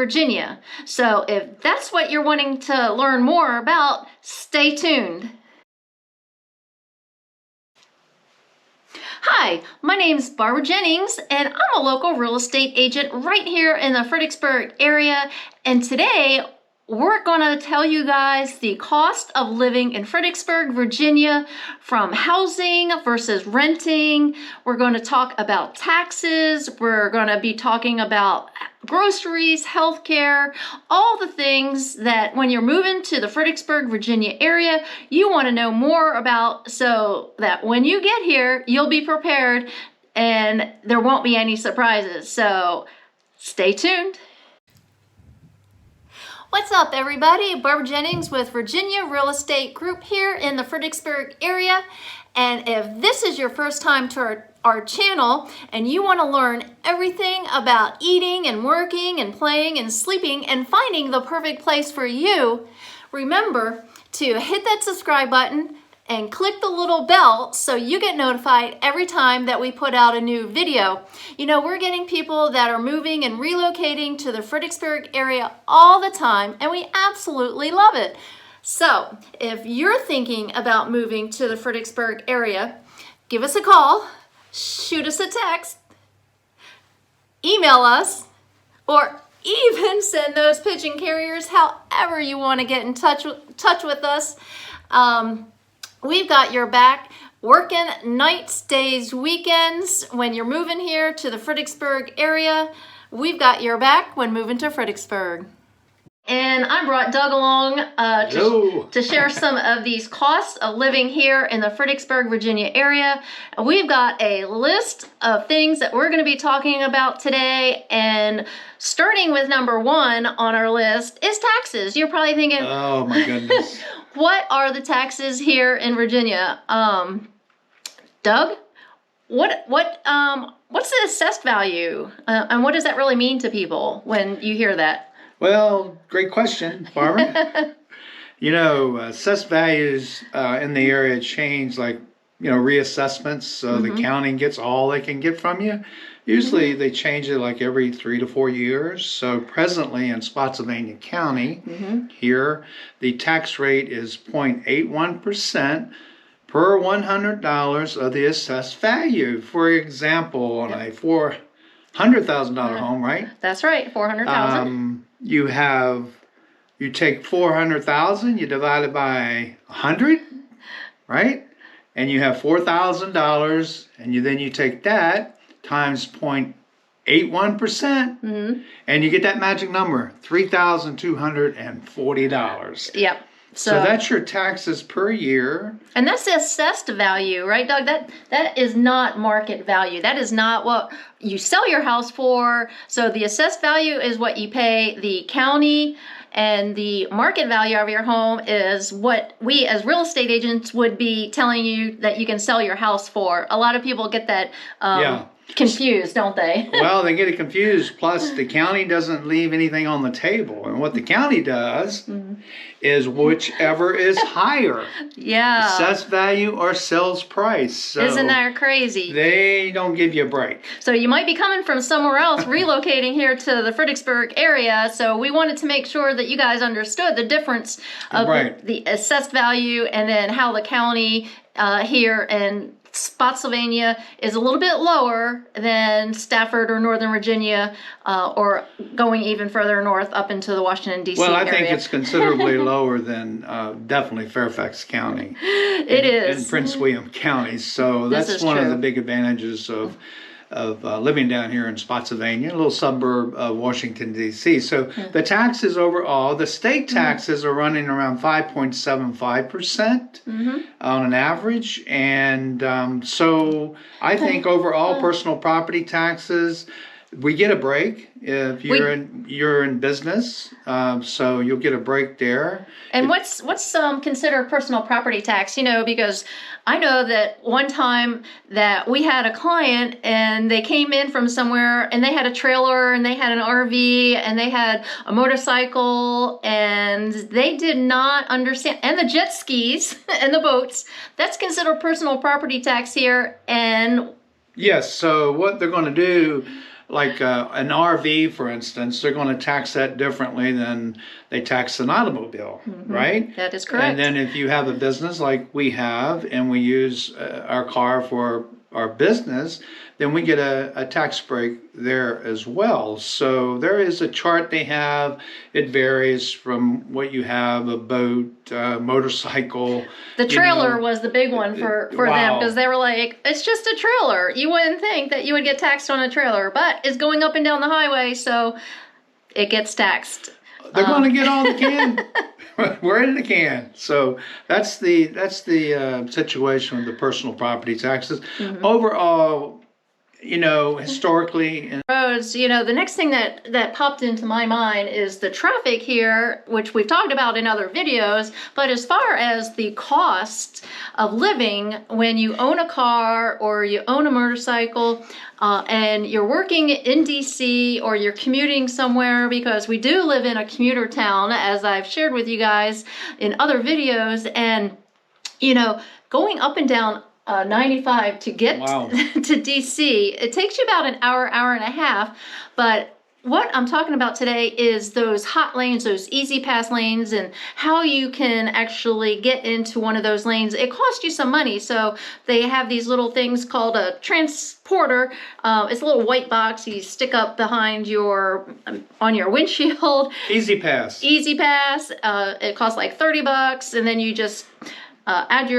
Virginia. So if that's what you're wanting to learn more about, stay tuned. Hi, my name's Barbara Jennings, and I'm a local real estate agent right here in the Fredericksburg area. And today, we're going to tell you guys the cost of living in Fredericksburg, Virginia, from housing versus renting. We're going to talk about taxes. We're going to be talking about groceries, healthcare, all the things that when you're moving to the Fredericksburg, Virginia area, you want to know more about so that when you get here, you'll be prepared and there won't be any surprises. So stay tuned. What's up, everybody? Barbara Jennings with Virginia Real Estate Group here in the Fredericksburg area. And if this is your first time to our channel and you want to learn everything about eating and working and playing and sleeping and finding the perfect place for you, remember to hit that subscribe button and click the little bell so you get notified every time that we put out a new video. You know, we're getting people that are moving and relocating to the Fredericksburg area all the time, and we absolutely love it. So if you're thinking about moving to the Fredericksburg area, give us a call, shoot us a text, email us, or even send those pigeon carriers, however you want to get in touch with us. We've got your back, working nights, days, weekends. When you're moving here to the Fredericksburg area, we've got your back when moving to Fredericksburg. And I brought Doug along to share some of these costs of living here in the Fredericksburg, Virginia area. We've got a list of things that we're going to be talking about today. And starting with number one on our list is taxes. You're probably thinking, oh my goodness. What are the taxes here in Virginia? Doug, what's the assessed value? And what does that really mean to people when you hear that? Well, great question, Barbara. You know, assessed values in the area change, like, you know, reassessments. So the county gets all they can get from you. Usually they change it like every 3 to 4 years. So presently in Spotsylvania County, here, the tax rate is 0.81% per $100 of the assessed value. For example, on a $400,000 home, right? That's right, $400,000. You take 400,000, you divide it by 100, right? And you have $4,000, and then you take that times 0.81%, and you get that magic number, $3,240. Yep. So that's your taxes per year. And that's the assessed value, right, Doug? That is not market value. That is not what you sell your house for. So the assessed value is what you pay the county, and the market value of your home is what we as real estate agents would be telling you that you can sell your house for. A lot of people get that confused, don't they? Well, they get it confused. Plus, the county doesn't leave anything on the table. And what the county does is whichever is higher. Yeah. Assessed value or sales price. So isn't that crazy? They don't give you a break. So you might be coming from somewhere else, relocating here to the Fredericksburg area. So we wanted to make sure that you guys understood the difference of the assessed value and then how the county here in Spotsylvania is a little bit lower than Stafford or Northern Virginia, or going even further north up into the Washington, D.C. area. Well, I think it's considerably lower than definitely Fairfax County. It is. And Prince William County. So that's one of the big advantages of living down here in Spotsylvania, a little suburb of Washington, D.C. So the taxes overall, the state taxes are running around 5.75% on an average. And so I think overall personal property taxes, we get a break if you're in business, so you'll get a break there. And what's considered personal property tax? You know, because I know that one time that we had a client and they came in from somewhere and they had a trailer and they had an RV and they had a motorcycle and they did not understand, and the jet skis and the boats. That's considered personal property tax here. And yes, so what they're going to do, like an RV, for instance, they're going to tax that differently than they tax an automobile, right? That is correct. And then if you have a business like we have, and we use our car for our business, then we get a tax break there as well. So there is a chart they have. It varies from what you have, a boat, motorcycle. The trailer was the big one for them, because they were like, it's just a trailer. You wouldn't think that you would get taxed on a trailer, but it's going up and down the highway, so it gets taxed. They're going to get all they can. We're in the can. So that's the situation with the personal property taxes. Overall, historically. Roads, the next thing that popped into my mind is the traffic here, which we've talked about in other videos. But as far as the cost of living when you own a car or you own a motorcycle, and you're working in DC or you're commuting somewhere, because we do live in a commuter town, as I've shared with you guys in other videos, and going up and down 95 to get to DC, it takes you about an hour and a half. But what I'm talking about today is those hot lanes, those easy pass lanes, and how you can actually get into one of those lanes. It costs you some money. So they have these little things called a transporter. It's a little white box you stick up behind on your windshield. Easy pass. Easy pass. It costs like $30, and then you just add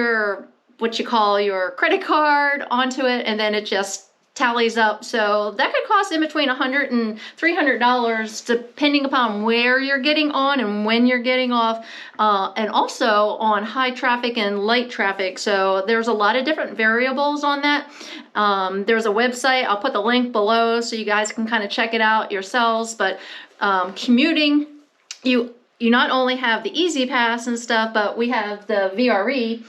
what you call your credit card onto it, and then it just tallies up. So that could cost in between $100 and $300, depending upon where you're getting on and when you're getting off, and also on high traffic and light traffic. So there's a lot of different variables on that. There's a website, I'll put the link below so you guys can kind of check it out yourselves. But commuting, you not only have the Easy Pass and stuff, but we have the VRE.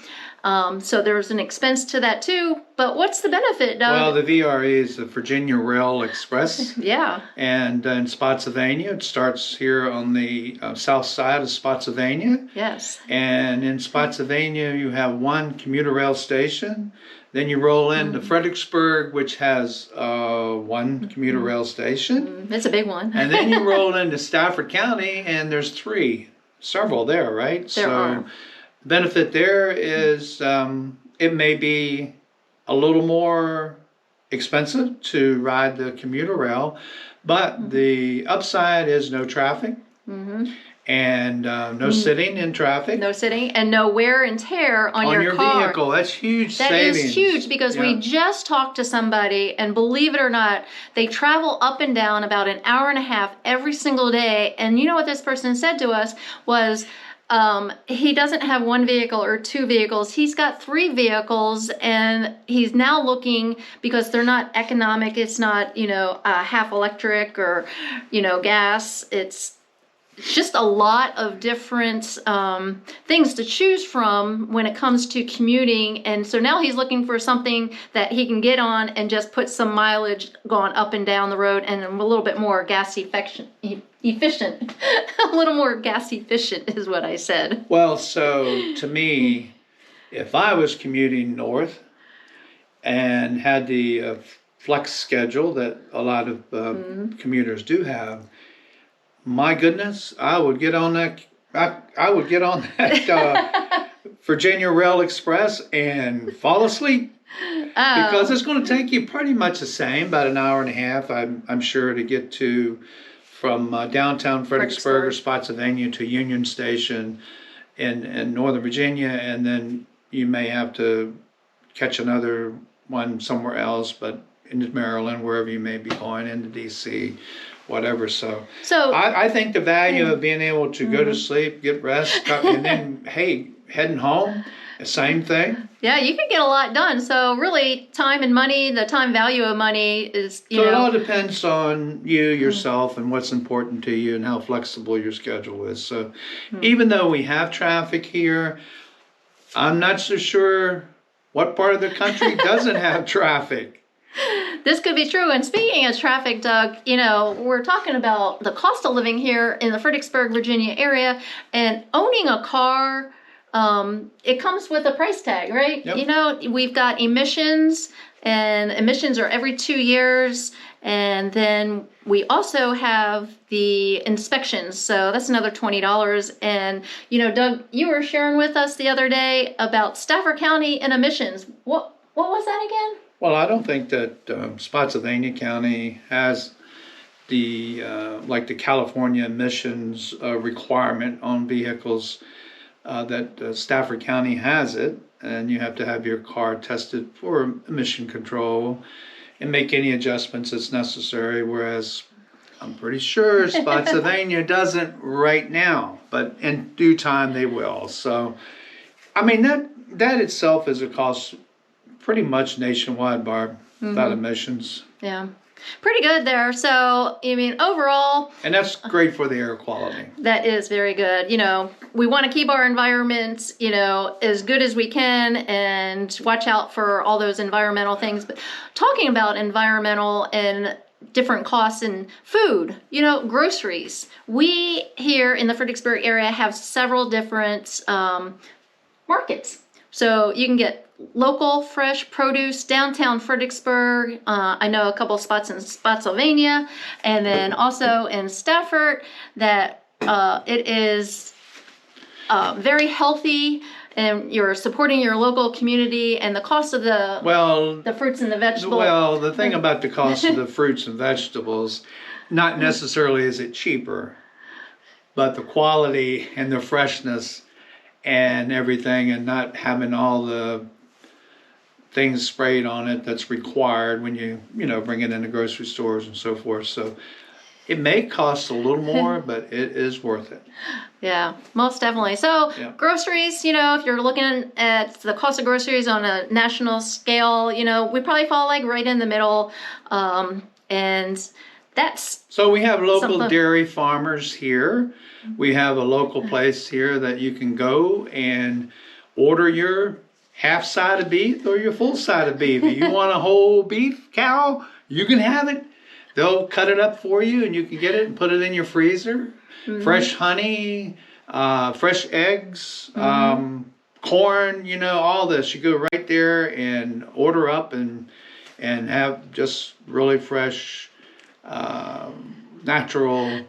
So there's an expense to that too. But what's the benefit, Doug? Well, the VRE is the Virginia Rail Express. Yeah. And in Spotsylvania, it starts here on the south side of Spotsylvania. Yes. And in Spotsylvania, you have one commuter rail station. Then you roll into Fredericksburg, which has one commuter rail station. It's a big one. And then you roll into Stafford County, and there's several there, right? There are. The benefit there is it may be a little more expensive to ride the commuter rail, but the upside is no traffic and no sitting in traffic. No sitting and no wear and tear on your car. Vehicle. That's huge savings. That is huge, because we just talked to somebody, and believe it or not, they travel up and down about an hour and a half every single day. And you know what this person said to us was, he doesn't have one vehicle or two vehicles. He's got 3 vehicles, and he's now looking, because they're not economic. It's not, half electric or, gas. It's just a lot of different things to choose from when it comes to commuting. And so now he's looking for something that he can get on and just put some mileage going up and down the road, and a little bit more gas efficient. A little more gas efficient is what I said. Well, so to me, if I was commuting north and had the flex schedule that a lot of commuters do have, my goodness, I would get on that. I would get on that Virginia Rail Express and fall asleep. Because it's going to take you pretty much the same, about an hour and a half, I'm sure, to get from downtown Fredericksburg or Spotsylvania to Union Station in Northern Virginia, and then you may have to catch another one somewhere else, but into Maryland, wherever you may be going, into DC, whatever. So I think the value of being able to go to sleep, get rest, and then, heading home, the same thing. Yeah, you can get a lot done. So really, time and money, the time value of money is, So it all depends on you, yourself, and what's important to you and how flexible your schedule is. So even though we have traffic here, I'm not so sure what part of the country doesn't have traffic. This could be true. And speaking of traffic, Doug, we're talking about the cost of living here in the Fredericksburg, Virginia area, and owning a car. It comes with a price tag, right? Yep. We've got emissions, and admissions are every 2 years. And then we also have the inspections, so that's another $20. And Doug, you were sharing with us the other day about Stafford County and admissions. What was that again? Well, I don't think that Spotsylvania County has the like the California emissions requirement on vehicles that Stafford County has it, and you have to have your car tested for emission control and make any adjustments that's necessary, whereas I'm pretty sure Spotsylvania doesn't right now, but in due time they will. So, I mean, that itself is a cost pretty much nationwide, Barb, without emissions. Yeah. Pretty good there. So, I mean, overall... And that's great for the air quality. That is very good. We want to keep our environments, as good as we can and watch out for all those environmental things. But talking about environmental and different costs in food, groceries. We here in the Fredericksburg area have several different markets. So you can get local fresh produce downtown Fredericksburg. I know a couple of spots in Spotsylvania, and then also in Stafford that it is very healthy, and you're supporting your local community, and the cost of the fruits and the vegetables. Well, the thing about the cost of the fruits and vegetables, not necessarily is it cheaper, but the quality and the freshness and everything, and not having all the things sprayed on it that's required when you bring it into grocery stores and so forth. So it may cost a little more, but it is worth it. Yeah, most definitely. So groceries, if you're looking at the cost of groceries on a national scale, we probably fall like right in the middle. And that's... So we have local dairy farmers here. We have a local place here that you can go and order your half side of beef or your full side of beef. If you want a whole beef cow, you can have it. They'll cut it up for you and you can get it and put it in your freezer. Fresh honey, fresh eggs, corn, all this. You go right there and order up and have just really fresh, natural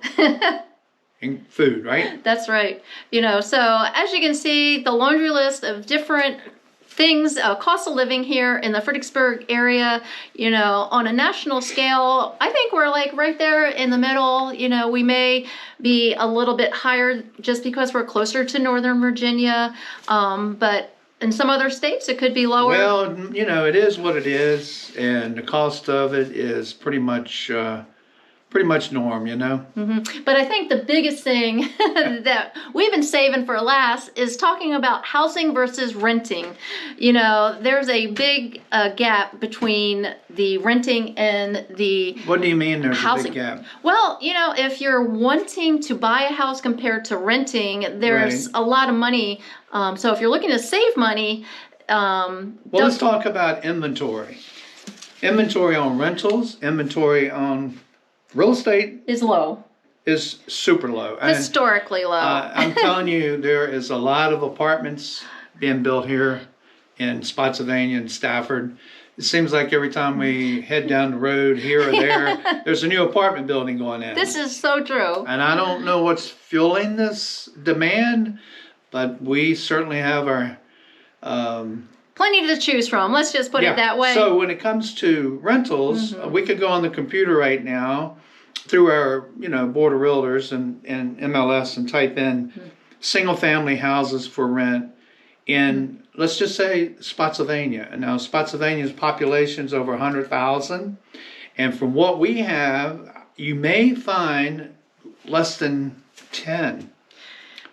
food, right? That's right. So as you can see, the laundry list of different things, cost of living here in the Fredericksburg area, on a national scale, I think we're like right there in the middle. We may be a little bit higher just because we're closer to Northern Virginia, but in some other states it could be lower. Well, it is what it is, and the cost of it is pretty much norm, But I think the biggest thing that we've been saving for last is talking about housing versus renting. There's a big gap between the renting and the What do you mean there's housing. a big gap? Well, if you're wanting to buy a house compared to renting, there's Right. a lot of money. So if you're looking to save money, well, let's talk about inventory. Inventory on rentals, inventory on real estate is low. is super low. Historically low. I'm telling you, there is a lot of apartments being built here in Spotsylvania and Stafford. It seems like every time we head down the road here or there, there's a new apartment building going in. This is so true. And I don't know what's fueling this demand, but we certainly have our... plenty to choose from. Let's just put it that way. So when it comes to rentals, we could go on the computer right now through our, Board of Realtors and MLS and type in single family houses for rent in, let's just say, Spotsylvania. And now Spotsylvania's population is over 100,000. And from what we have, you may find less than 10.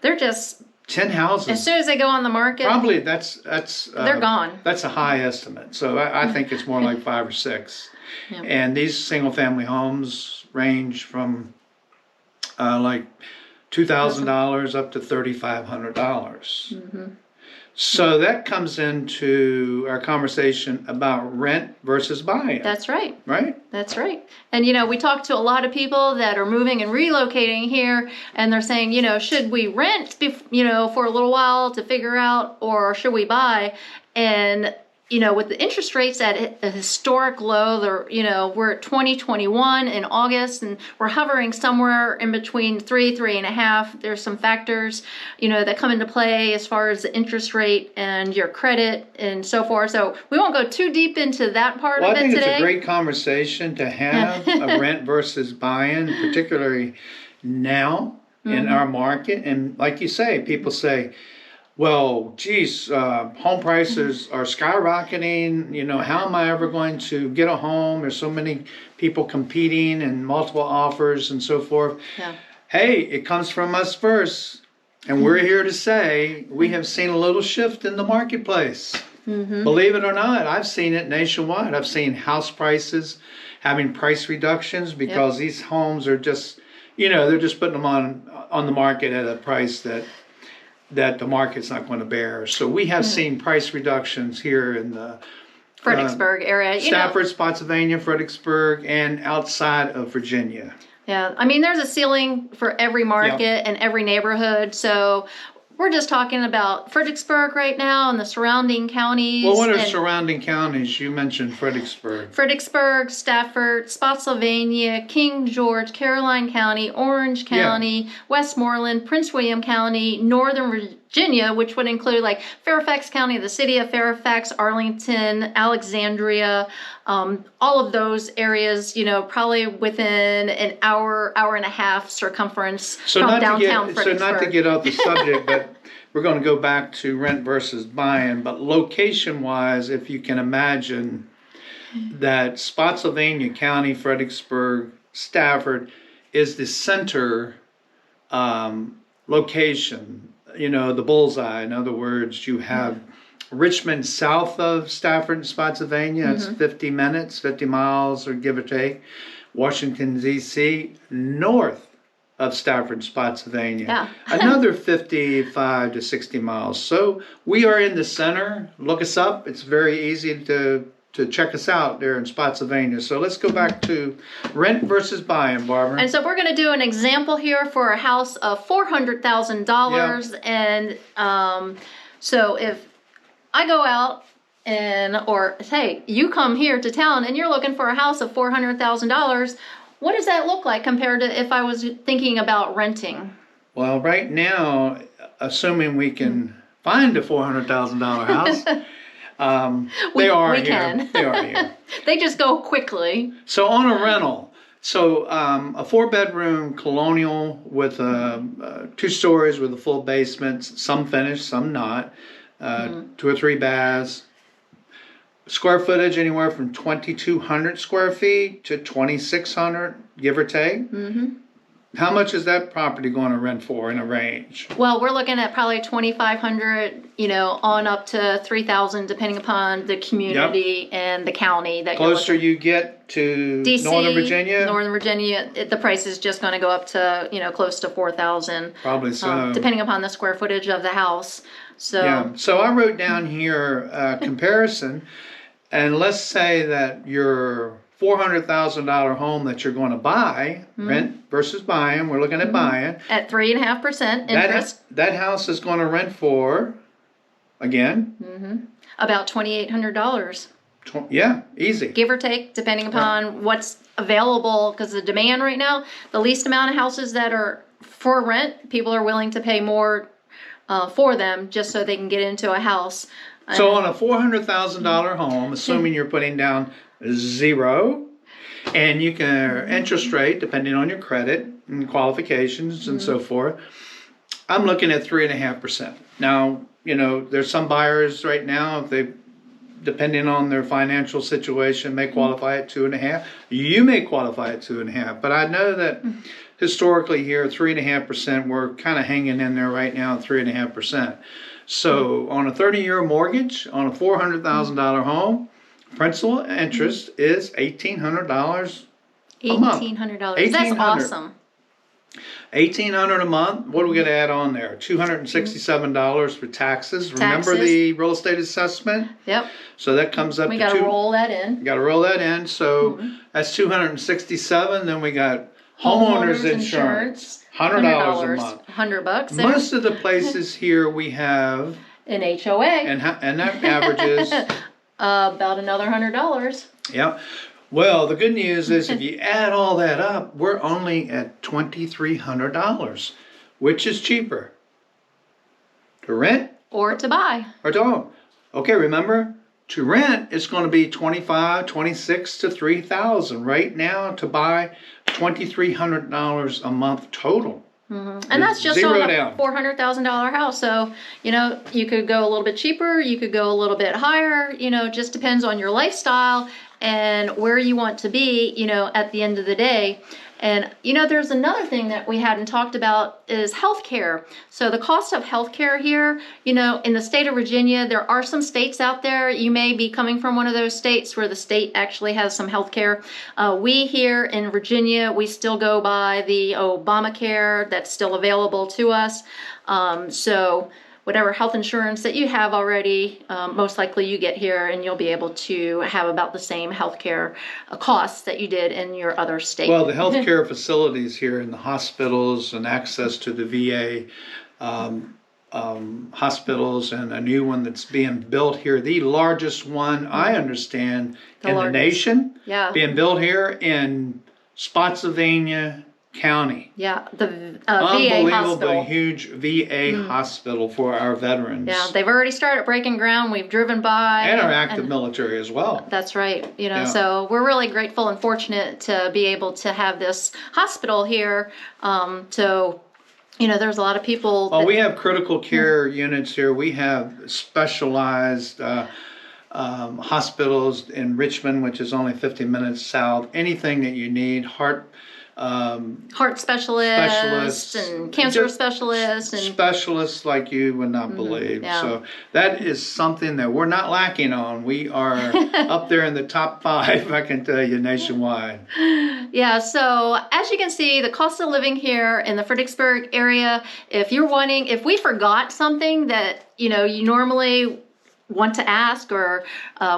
They're just... 10 houses. As soon as they go on the market, probably that's they're gone. That's a high estimate. So I think it's more like 5 or 6. Yep. And these single family homes range from like $2,000 up to $3,500. So that comes into our conversation about rent versus buying. That's right. Right? That's right. And, we talk to a lot of people that are moving and relocating here, and they're saying, should we rent, for a little while to figure out, or should we buy? And with the interest rates at a historic low, we're at 2021 in August, and we're hovering somewhere in between 3.5. There's some factors, that come into play as far as the interest rate and your credit and so forth. So we won't go too deep into that part of it today. I think it's a great conversation to have, a rent versus buy-in, particularly now in our market. And like you say, people say, well, geez, home prices are skyrocketing. How am I ever going to get a home? There's so many people competing and multiple offers and so forth. Yeah. Hey, it comes from us first. And we're here to say we have seen a little shift in the marketplace. Believe it or not, I've seen it nationwide. I've seen house prices having price reductions because these homes are just, they're just putting them on the market at a price that the market's not going to bear. So we have seen price reductions here in the Fredericksburg area. Stafford, Spotsylvania, Fredericksburg, and outside of Virginia. Yeah, I mean, there's a ceiling for every market and every neighborhood. So we're just talking about Fredericksburg right now and the surrounding counties. Well, what are surrounding counties? You mentioned Fredericksburg. Fredericksburg, Stafford, Spotsylvania, King George, Caroline County, Orange County, Westmoreland, Prince William County, Northern Virginia, which would include like Fairfax County, the city of Fairfax, Arlington, Alexandria, all of those areas, probably within an hour and a half circumference from downtown Fredericksburg. So not to get off the subject, but we're going to go back to rent versus buy-in. But location-wise, if you can imagine that Spotsylvania County, Fredericksburg, Stafford is the center location, the bullseye. In other words, you have Richmond south of Stafford and Spotsylvania. It's 50 miles or give or take. Washington, D.C. north of Stafford, Spotsylvania. Another 55 to 60 miles. So we are in the center. Look us up. It's very easy to check us out there in Spotsylvania. So let's go back to rent versus buy-in, Barbara. And so we're going to do an example here for a house of $400,000. And so if I go out or hey, you come here to town and you're looking for a house of $400,000, what does that look like compared to if I was thinking about renting? Well, right now, assuming we can find a $400,000 house, they are here. They just go quickly. So on a rental, a 4-bedroom colonial with 2 stories with a full basement, some finished, some not, 2 or 3 baths. Square footage anywhere from 2,200 square feet to 2,600, give or take. How much is that property going to rent for in a range? Well, we're looking at probably 2,500, on up to 3,000, depending upon the community and the county. Closer you get to DC, Northern Virginia, the price is just going to go up to close to 4,000. Probably so, depending upon the square footage of the house. So So I wrote down here a comparison, and let's say that your $400,000 home that you're going to buy, rent versus buying. We're looking at buying at 3.5% interest. That house is going to rent for, again, about $2,800. Yeah, easy. Give or take, depending upon what's available, because the demand right now, the least amount of houses that are for rent, people are willing to pay more for them just so they can get into a house. So on a $400,000 home, assuming you're putting down 0, and you can interest rate depending on your credit and qualifications and so forth, I'm looking at 3.5%. Now, there's some buyers right now, if they, depending on their financial situation, may qualify at 2.5. You may qualify at 2.5, but I know that historically here, 3.5%, we're kind of hanging in there right now at 3.5%. So on a 30-year mortgage, on a $400,000 home, principal interest is $1,800 a month. $1,800. That's awesome. $1,800 a month. What are we going to add on there? $267 for taxes. Remember the real estate assessment? Yep. So that comes up we got to roll that in. Got to roll that in. So that's $267. Then we got homeowners insurance. $100 a month. $100 there. Most of the places here we have an HOA. And that averages About another $100. Yeah. Well, the good news is if you add all that up, we're only at $2,300, which is cheaper to rent Or to buy. or to own. Okay, remember, to rent it's going to be $25,000, $26,000 to $3,000. Right now, to buy $2,300 a month total. And that's just Zero on a down. $400,000 house. So, you know, you could go a little bit cheaper, you could go a little bit higher, you know, just depends on your lifestyle and where you want to be, you know, at the end of the day. And, you know, there's another thing that we hadn't talked about is healthcare. So the cost of healthcare here, you know, in the state of Virginia, there are some states out there. You may be coming from one of those states where the state actually has some healthcare. We here in Virginia, we still go by the Obamacare that's still available to us. So whatever health insurance that you have already, most likely you get here and you'll be able to have about the same healthcare costs that you did in your other state. Well, the healthcare facilities here in the hospitals and access to the VA hospitals and a new one that's being built here, the largest one I understand in the nation, being built here in Spotsylvania County. Yeah, the VA Unbelievably hospital. huge VA hospital for our veterans. Yeah, they've already started breaking ground. We've driven by. And our active military as well. That's right. You know, so we're really grateful and fortunate to be able to have this hospital here. So, you know, there's a lot of people. Well, we have critical care units here. We have specialized hospitals in Richmond, which is only 50 minutes south. Anything that you need, heart specialists and cancer specialists and specialists like you would not believe. So that is something that we're not lacking on. We are up there in the top 5, I can tell you, nationwide. Yeah, so as you can see, the cost of living here in the Fredericksburg area, if we forgot something that, you know, you normally want to ask or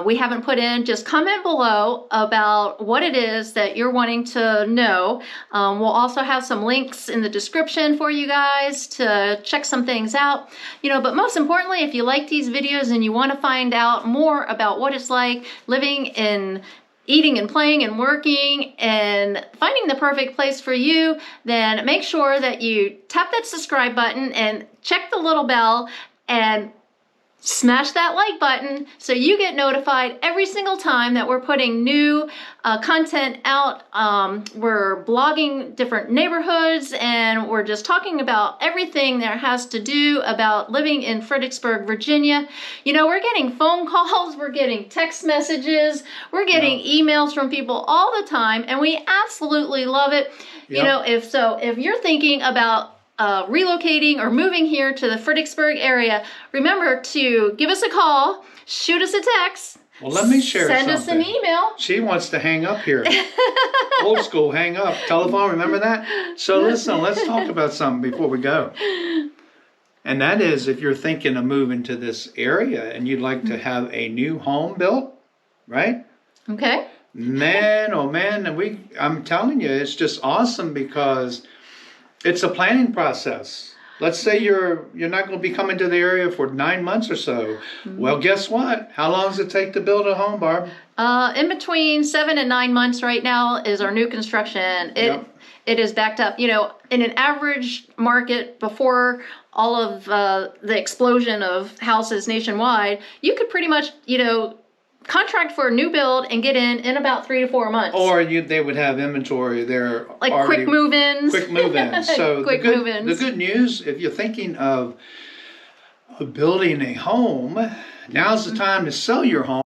we haven't put in, just comment below about what it is that you're wanting to know. We'll also have some links in the description for you guys to check some things out. You know, but most importantly, if you like these videos and you want to find out more about what it's like living in eating and playing and working and finding the perfect place for you, then make sure that you tap that subscribe button and check the little bell and smash that like button so you get notified every single time that we're putting new content out. We're blogging different neighborhoods and we're just talking about everything that has to do about living in Fredericksburg, Virginia. You know, we're getting phone calls, we're getting text messages, we're getting emails from people all the time, and we absolutely love it. You know, if you're thinking about relocating or moving here to the Fredericksburg area, remember to give us a call, shoot us a text. Well, let me share Send something. us an email. She wants to hang up here. Old school, hang up. Telephone, remember that? So listen, let's talk about something before we go. And that is, if you're thinking of moving to this area and you'd like to have a new home built, right? Okay. Man, oh man, I'm telling you, it's just awesome because it's a planning process. Let's say you're not going to be coming to the area for 9 months or so. Well, guess what? How long does it take to build a home, Barb? In between 7 and 9 months right now is our new construction. It is backed up. You know, in an average market before all of the explosion of houses nationwide, you could pretty much, you know, contract for a new build and get in about 3 to 4 months. Or they would have inventory there. Like quick move-ins. Quick move-ins. So quick move-ins. The good news, if you're thinking of building a home, now's the time to sell your home.